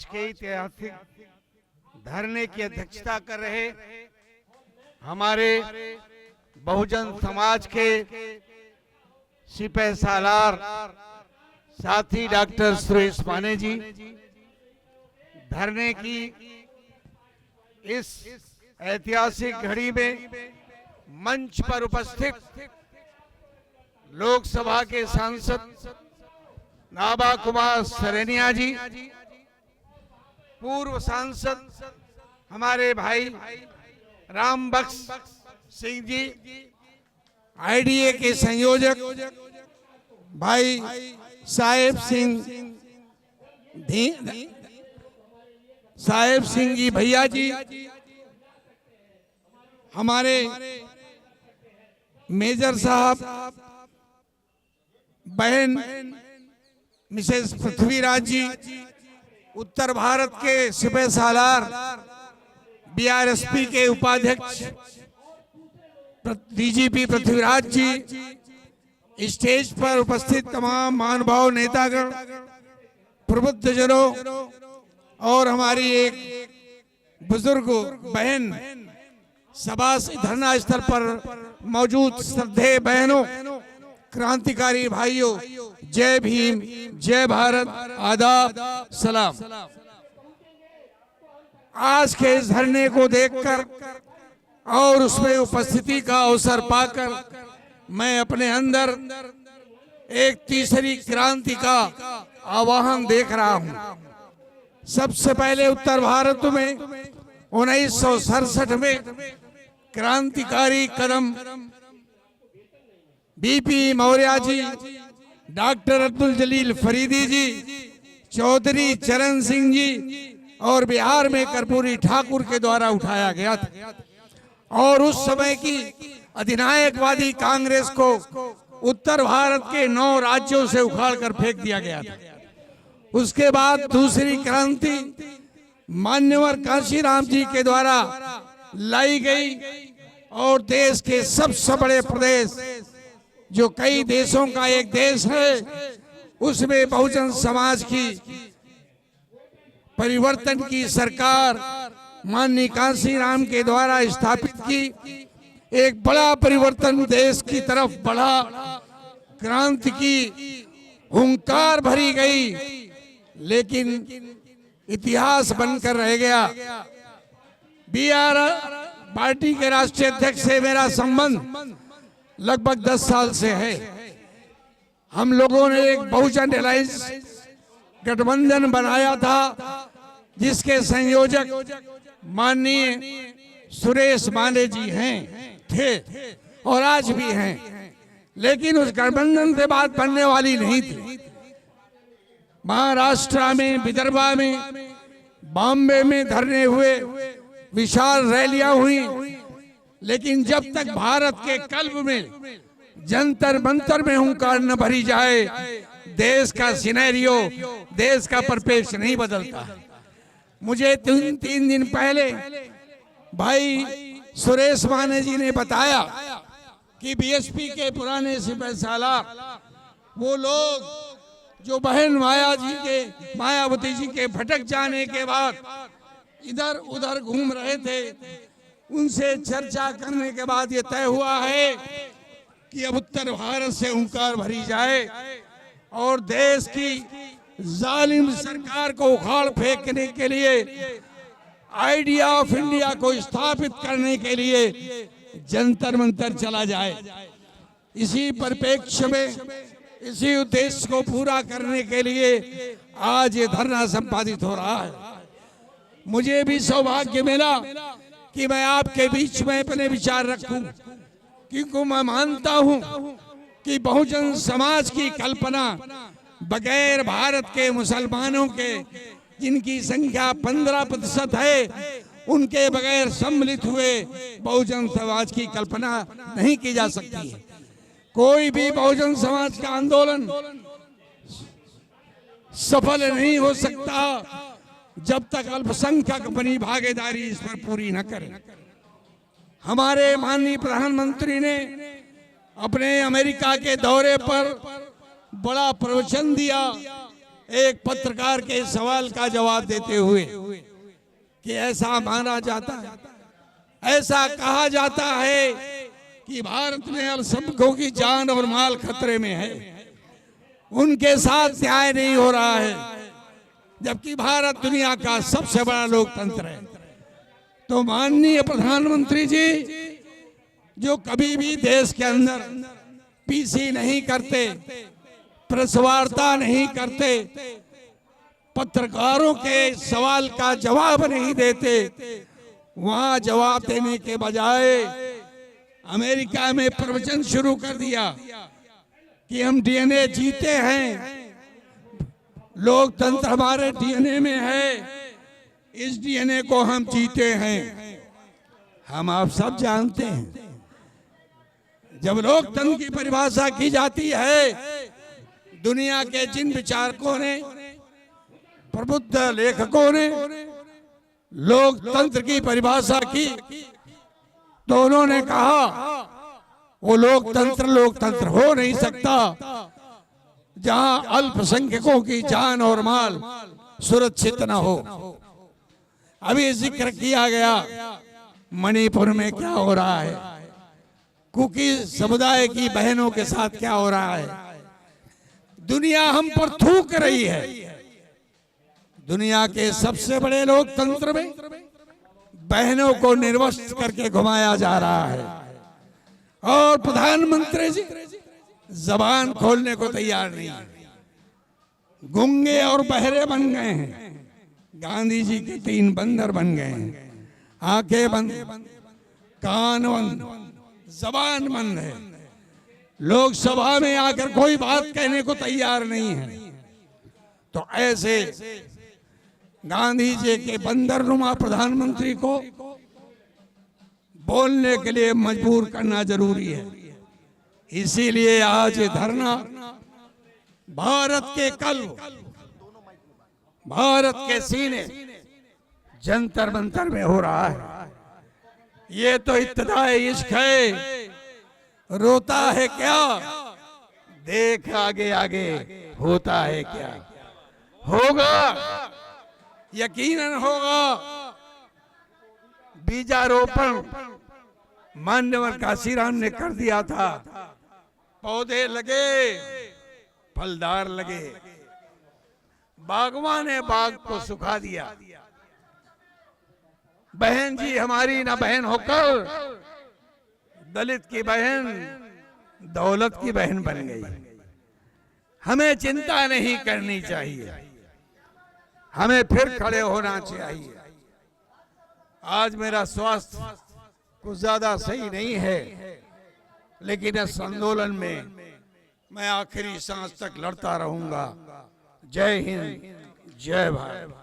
के ऐतिहासिक धरने की अध्यक्षता कर रहे हमारे बहुजन समाज के सिपह सालार साथी डॉक्टर सुरेश माने जी, धरने की इस ऐतिहासिक घड़ी में मंच पर उपस्थित लोकसभा के सांसद नाभा कुमार सरेनिया जी, पूर्व सांसद हमारे भाई राम बख्श सिंह जी, आईडीए के संयोजक भाई साहेब सिंह जी भैया जी, हमारे मेजर साहब, बहन मिसेस पृथ्वीराज जी, उत्तर भारत के सिपह सालार बीआरएसपी के उपाध्यक्ष डीजीपी पृथ्वीराज जी, स्टेज पर उपस्थित तमाम महानुभाव नेतागण, प्रबुद्धजनों और हमारी एक बुजुर्ग बहन, सभा धरना स्थल पर मौजूद श्रद्धेय बहनों, क्रांतिकारी भाइयों, जय भीम, जय भारत, आदाब, सलाम। आज के इस धरने को देखकर और उसमें उपस्थिति का अवसर पाकर मैं अपने अंदर एक तीसरी क्रांति का आवाहन देख रहा हूं। सबसे पहले उत्तर भारत में 1967 में क्रांतिकारी कदम बीपी मौर्य जी, डॉक्टर अब्दुल जलील फरीदी जी, चौधरी चरण सिंह जी और बिहार में कर्पूरी ठाकुर के द्वारा उठाया गया था और उस समय की अधिनायकवादी कांग्रेस को उत्तर भारत के 9 राज्यों से उखाड़कर फेंक दिया गया था। उसके बाद दूसरी क्रांति मान्यवर कांशीराम जी के द्वारा लाई गई और देश के सबसे बड़े प्रदेश, जो कई देशों का एक देश है, उसमें बहुजन समाज की परिवर्तन की सरकार माननीय कांशीराम के द्वारा स्थापित की। एक बड़ा परिवर्तन देश की तरफ बढ़ा, क्रांति की हुंकार भरी गई, लेकिन इतिहास बनकर रह गया। बीआर पार्टी के राष्ट्रीय अध्यक्ष से मेरा संबंध लगभग 10 साल से है। हम लोगों ने एक बहुजन अलायंस गठबंधन बनाया था, जिसके संयोजक माननीय सुरेश माने जी थे और आज भी हैं, लेकिन उस गठबंधन से बात बनने वाली नहीं थी। महाराष्ट्र में, विदर्भा में, बॉम्बे में धरने हुए, विशाल रैलियां हुई, लेकिन जब तक भारत के कल्ब में जंतर मंतर में हुंकार न भरी जाए, देश का सिनेरियो, देश का परिप्रेक्ष्य नहीं बदलता। मुझे 3 दिन पहले भाई सुरेश माने जी ने बताया कि बीएसपी के पुराने सिपह सालार, वो लोग जो बहन मायावती जी के भटक जाने के बाद इधर उधर घूम रहे थे, उनसे चर्चा करने के बाद ये तय हुआ है कि अब उत्तर भारत से हुंकार भरी जाए और देश की जालिम सरकार को उखाड़ फेंकने के लिए, आइडिया ऑफ इंडिया को स्थापित करने के लिए जंतर मंतर चला जाए। इसी परिप्रेक्ष्य में, इसी उद्देश्य को पूरा करने के लिए आज ये धरना संपादित हो रहा है। मुझे भी सौभाग्य मिला कि मैं आपके बीच में अपने विचार रखूं, क्योंकि मैं मानता हूं कि बहुजन समाज की कल्पना बगैर भारत के मुसलमानों के, जिनकी संख्या 15% है, उनके बगैर सम्मिलित हुए बहुजन समाज की कल्पना नहीं की जा सकती है। कोई भी बहुजन समाज का आंदोलन सफल नहीं हो सकता जब तक अल्पसंख्यक अपनी भागीदारी इस पर पूरी न करे। हमारे माननीय प्रधानमंत्री ने अपने अमेरिका के दौरे पर बड़ा प्रवचन दिया एक पत्रकार के सवाल का जवाब देते हुए कि ऐसा माना जाता है, ऐसा कहा जाता है कि भारत में अल्पसंख्यकों की जान और माल खतरे में है, उनके साथ न्याय नहीं हो रहा है, जबकि भारत दुनिया का सबसे बड़ा लोकतंत्र है। तो माननीय प्रधानमंत्री जी, जो कभी भी देश के अंदर पीसी नहीं करते, प्रेस वार्ता नहीं करते, पत्रकारों के सवाल का जवाब नहीं देते, वहां जवाब देने के बजाय अमेरिका में प्रवचन शुरू कर दिया कि हम डीएनए जीते हैं, लोकतंत्र हमारे डीएनए में है, इस डीएनए को हम जीते हैं। हम आप सब जानते हैं, जब लोकतंत्र की परिभाषा की जाती है, दुनिया के जिन विचारकों ने, प्रबुद्ध लेखकों ने लोकतंत्र की परिभाषा की, तो उन्होंने कहा वो लोकतंत्र हो नहीं सकता जहां अल्पसंख्यकों की जान और माल सुरक्षित न हो। अभी जिक्र किया गया मणिपुर में क्या हो रहा है, कुकी समुदाय की बहनों के साथ क्या हो रहा है। दुनिया हम पर थूक रही है। दुनिया के सबसे बड़े लोकतंत्र में बहनों को निर्वस्त्र करके घुमाया जा रहा है, और प्रधानमंत्री जी जबान खोलने को तैयार नहीं है। गूंगे और बहरे बन गए हैं, गांधी जी के 3 बंदर बन गए हैं। आंखें बंद, कान बंद, जबान बंद है। लोकसभा में आकर कोई बात कहने को तैयार नहीं है। तो ऐसे गांधी जी के बंदरनुमा प्रधानमंत्री को बोलने के लिए मजबूर करना जरूरी है। इसीलिए आज ये धरना भारत के कल्ब, भारत के सीने जंतर मंतर में हो रहा है। ये तो इब्तिदाए इश्क है, रोता है क्या, देख आगे आगे होता है क्या। होगा, यकीनन होगा। बीजारोपण मान्यवर काशीराम ने कर दिया था, पौधे लगे, फलदार लगे। बागवान ने बाग को सुखा दिया। बहन जी हमारी ना बहन होकर दलित की बहन दौलत की बहन बन गई। हमें चिंता नहीं करनी चाहिए, हमें फिर खड़े होना चाहिए। आज मेरा स्वास्थ्य कुछ ज्यादा सही नहीं है, लेकिन इस आंदोलन में मैं आखिरी सांस तक लड़ता रहूंगा। जय हिंद, जय भारत।